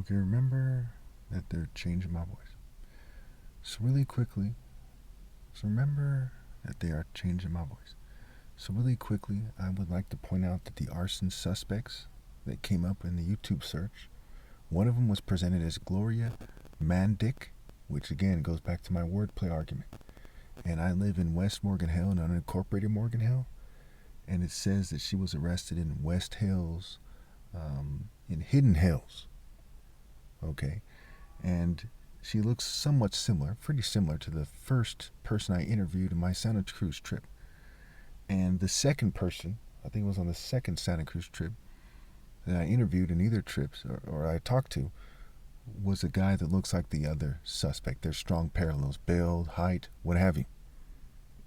Okay, remember that they're changing my voice. So really quickly, remember that they are changing my voice. So really quickly, I would like to point out that the arson suspects that came up in the YouTube search, one of them was presented as Gloria Mandick, which again goes back to my wordplay argument. And I live in West Morgan Hill, an unincorporated Morgan Hill, and it says that she was arrested in West Hills, in Hidden Hills. Okay, and she looks somewhat similar, pretty similar to the first person I interviewed in my Santa Cruz trip. And the second person, I think it was on the second Santa Cruz trip, that I interviewed in either trips, or I talked to, was a guy that looks like the other suspect. There's strong parallels, build, height, what have you.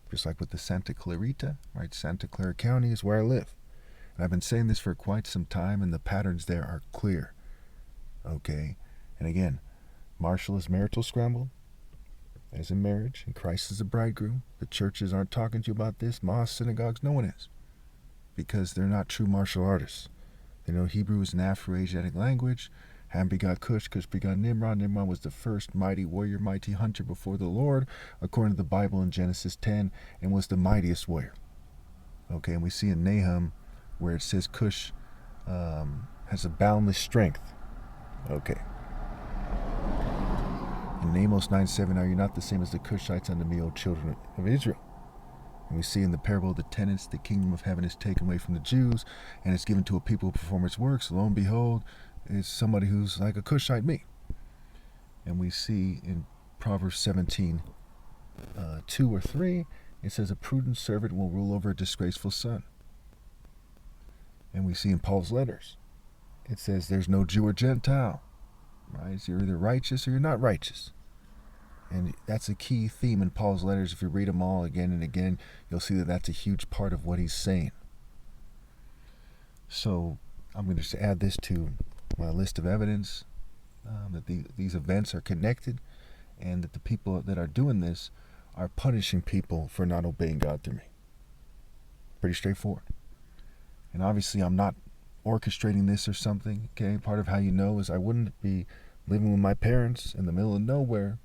Just like with the Santa Clarita, right? Santa Clara County is where I live. And I've been saying this for quite some time, and the patterns there are clear. Okay? And again, Marshall is marital scrambled, as in marriage, and Christ is the bridegroom. The churches aren't talking to you about this. Mosques, synagogues, no one is. Because they're not true martial artists. They know Hebrew is an Afro-Asiatic language. Ham begot Cush, Cush begot Nimrod. Nimrod was the first mighty warrior, mighty hunter before the Lord, according to the Bible in Genesis 10, and was the mightiest warrior. Okay, and we see in Nahum where it says Cush has a boundless strength. Okay. In Amos 9:7, are you not the same as the Cushites unto me, O children of Israel? And we see in the parable of the tenants, the kingdom of heaven is taken away from the Jews, and it's given to a people who perform its works. Lo and behold, it's somebody who's like a Cushite me. And we see in Proverbs 17, 2 or 3, it says, a prudent servant will rule over a disgraceful son. And we see in Paul's letters, it says there's no Jew or Gentile. Right? So you're either righteous or you're not righteous. And that's a key theme in Paul's letters. If you read them all again and again, you'll see that that's a huge part of what he's saying. So I'm going to just add this to my list of evidence that these events are connected, and that the people that are doing this are punishing people for not obeying God through me. Pretty straightforward. And obviously I'm not orchestrating this or something. Okay, part of how you know is I wouldn't be living with my parents in the middle of nowhere,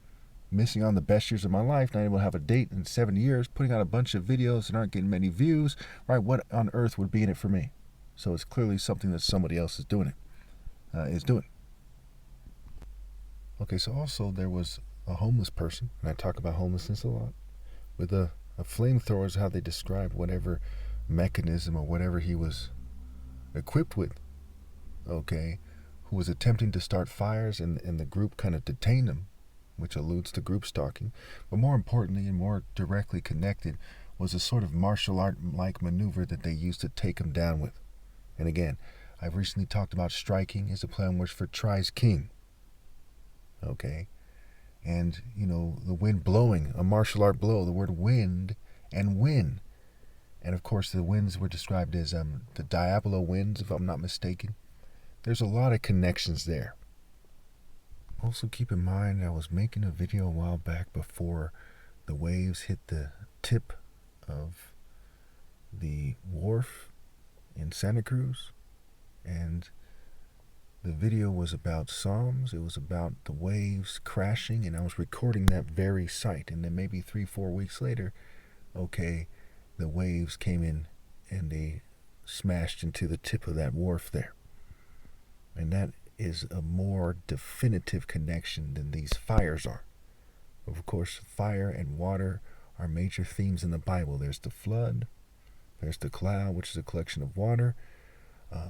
missing on the best years of my life, not able to have a date in 7 years, putting out a bunch of videos that aren't getting many views, right? What on earth would be in it for me? So it's clearly something that somebody else is doing. Okay, so also there was a homeless person, and I talk about homelessness a lot, with a flamethrower is how they described whatever mechanism or whatever he was equipped with, okay, who was attempting to start fires, and the group kind of detained him, which alludes to group stalking. But more importantly and more directly connected was a sort of martial art-like maneuver that they used to take him down with. And again, I've recently talked about striking as a play on words for tries king. Okay? And, the wind blowing, a martial art blow, the word wind and win. And of course the winds were described as the Diablo winds, if I'm not mistaken. There's a lot of connections there. Also keep in mind, I was making a video a while back before the waves hit the tip of the wharf in Santa Cruz, and the video was about Psalms. It was about the waves crashing, and I was recording that very site. And then maybe 3-4 weeks later, okay, the waves came in and they smashed into the tip of that wharf there. And that is a more definitive connection than these fires are. Of course, fire and water are major themes in the Bible. There's the flood, there's the cloud, which is a collection of water,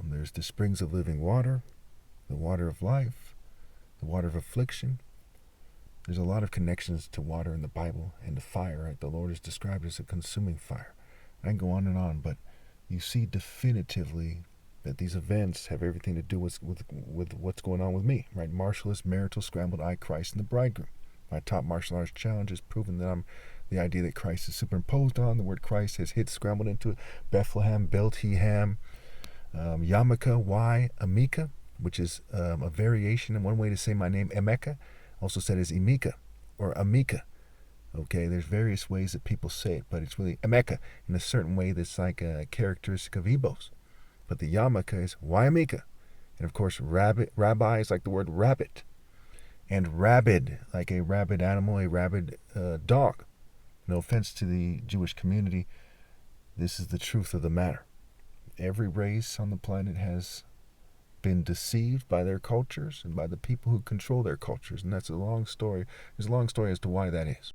there's the springs of living water, the water of life, the water of affliction. There's a lot of connections to water in the Bible and the fire, right? The Lord is described as a consuming fire. I can go on, but you see definitively that these events have everything to do with what's going on with me, right? Martial is marital scrambled, I, Christ, and the bridegroom. My top martial arts challenge has proven that I'm the idea that Christ is superimposed on. The word Christ has hit scrambled into it. Bethlehem, Beltheham, Yamika, Amika, which is a variation, and one way to say my name, Emeka, also said as Emeka or Amika. Okay, there's various ways that people say it, but it's really Emeka in a certain way that's like a characteristic of Igbos. But the Yamika is Yamika. And of course, rabbi is like the word rabbit. And rabid, like a rabid animal, a rabid dog. No offense to the Jewish community, this is the truth of the matter. Every race on the planet has been deceived by their cultures and by the people who control their cultures. And that's a long story. There's a long story as to why that is.